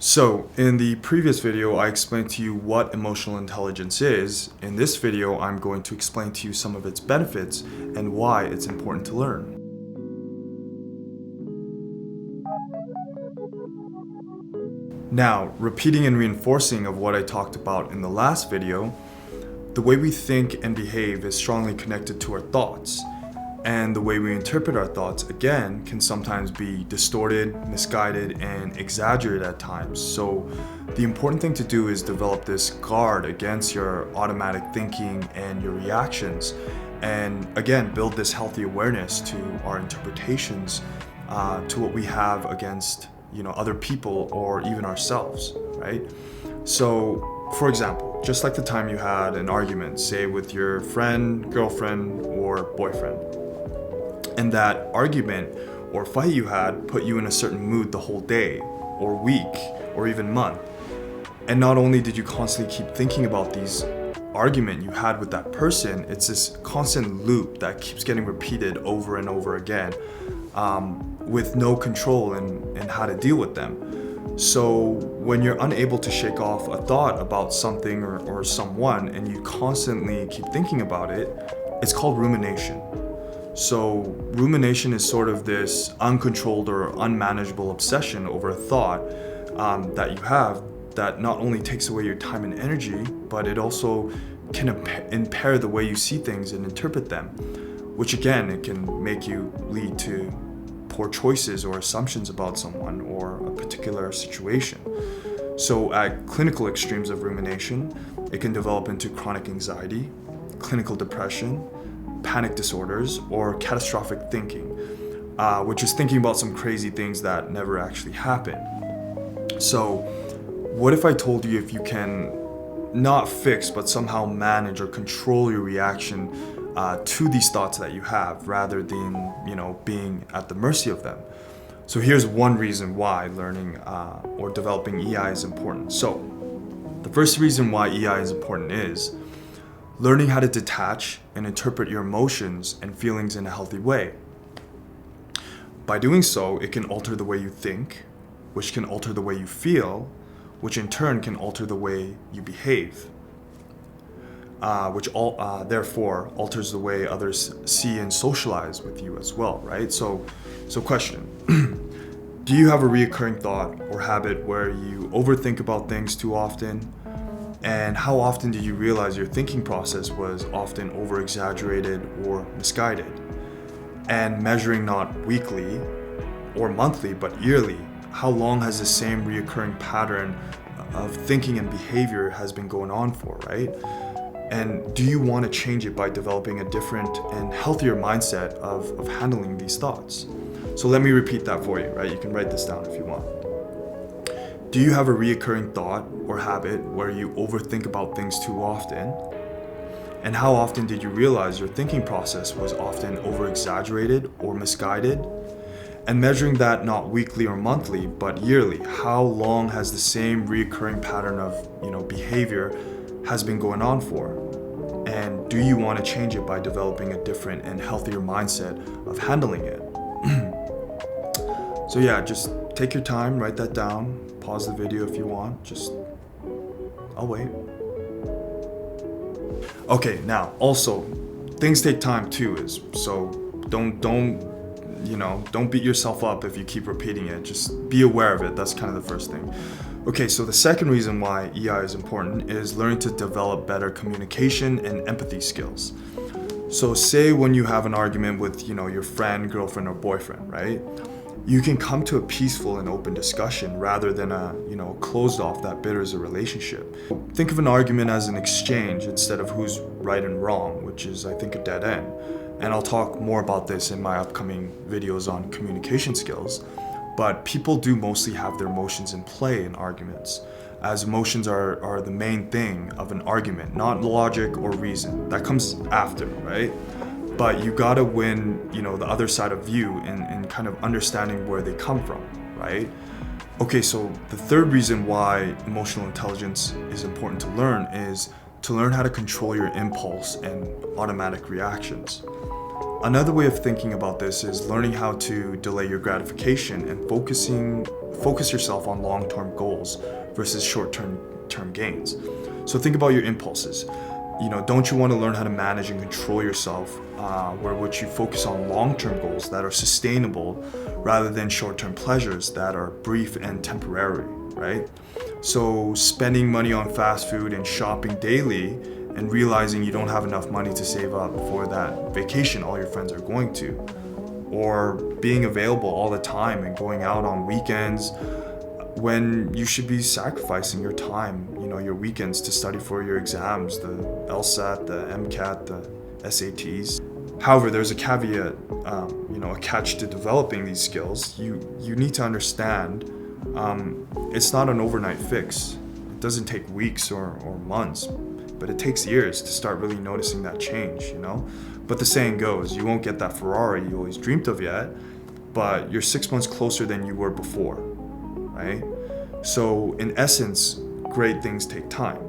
So, in the previous video, I explained to you what emotional intelligence is. In this video, I'm going to explain to you some of its benefits and why it's important to learn. Now, repeating and reinforcing of what I talked about in the last video, the way we think and behave is strongly connected to our thoughts. And the way we interpret our thoughts, again, can sometimes be distorted, misguided, and exaggerated at times. So the important thing to do is develop this guard against your automatic thinking and your reactions. And again, build this healthy awareness to our interpretations, to what we have against, other people or even ourselves, right? So, for example, just like the time you had an argument, say with your friend, girlfriend, or boyfriend, and that argument or fight you had put you in a certain mood the whole day or week or even month. And not only did you constantly keep thinking about these argument you had with that person, it's this constant loop that keeps getting repeated over and over again, with no control in how to deal with them. So when you're unable to shake off a thought about something or someone and you constantly keep thinking about it, it's called rumination. So rumination is sort of this uncontrolled or unmanageable obsession over a thought that you have that not only takes away your time and energy, but it also can impair the way you see things and interpret them, which again, it can make you lead to poor choices or assumptions about someone or a particular situation. So at clinical extremes of rumination, it can develop into chronic anxiety, clinical depression, panic disorders, or catastrophic thinking, which is thinking about some crazy things that never actually happen. So what if I told you if you can not fix but somehow manage or control your reaction to these thoughts that you have rather than being at the mercy of them? So here's one reason why learning or developing EI is important. So the first reason why EI is important is learning how to detach and interpret your emotions and feelings in a healthy way. By doing so, it can alter the way you think, which can alter the way you feel, which in turn can alter the way you behave, which therefore alters the way others see and socialize with you as well, right? So question, do you have a reoccurring thought or habit where you overthink about things too often? And how often do you realize your thinking process was often over-exaggerated or misguided? And measuring not weekly or monthly, but yearly, how long has the same reoccurring pattern of thinking and behavior has been going on for, right? And do you want to change it by developing a different and healthier mindset of handling these thoughts? So let me repeat that for you, right? You can write this down if you want. Do you have a reoccurring thought or habit where you overthink about things too often? And how often did you realize your thinking process was often over-exaggerated or misguided? And measuring that not weekly or monthly, but yearly, how long has the same reoccurring pattern of behavior has been going on for? And do you want to change it by developing a different and healthier mindset of handling it? So yeah, just take your time, write that down, pause the video if you want, I'll wait. Okay, now also, things take time too, so don't beat yourself up if you keep repeating it, just be aware of it, that's kind of the first thing. Okay, so the second reason why EI is important is learning to develop better communication and empathy skills. So say when you have an argument with, your friend, girlfriend, or boyfriend, right? You can come to a peaceful and open discussion rather than a, closed off that bitters a relationship. Think of an argument as an exchange instead of who's right and wrong, which is, I think, a dead end. And I'll talk more about this in my upcoming videos on communication skills. But people do mostly have their emotions in play in arguments, as emotions are the main thing of an argument, not logic or reason. That comes after, right? But you gotta win, the other side of view and kind of understanding where they come from, right? Okay, so the third reason why emotional intelligence is important to learn is to learn how to control your impulse and automatic reactions. Another way of thinking about this is learning how to delay your gratification and focus yourself on long-term goals versus short-term gains. So think about your impulses. Don't you want to learn how to manage and control yourself, which you focus on long-term goals that are sustainable rather than short-term pleasures that are brief and temporary, right? So spending money on fast food and shopping daily and realizing you don't have enough money to save up for that vacation all your friends are going to, or being available all the time and going out on weekends when you should be sacrificing your time, your weekends to study for your exams, the LSAT, the MCAT, the SATs. However, there's a caveat, a catch to developing these skills. You need to understand it's not an overnight fix. It doesn't take weeks or months, but it takes years to start really noticing that change, But the saying goes, you won't get that Ferrari you always dreamt of yet, but you're 6 months closer than you were before, right? So in essence, great things take time.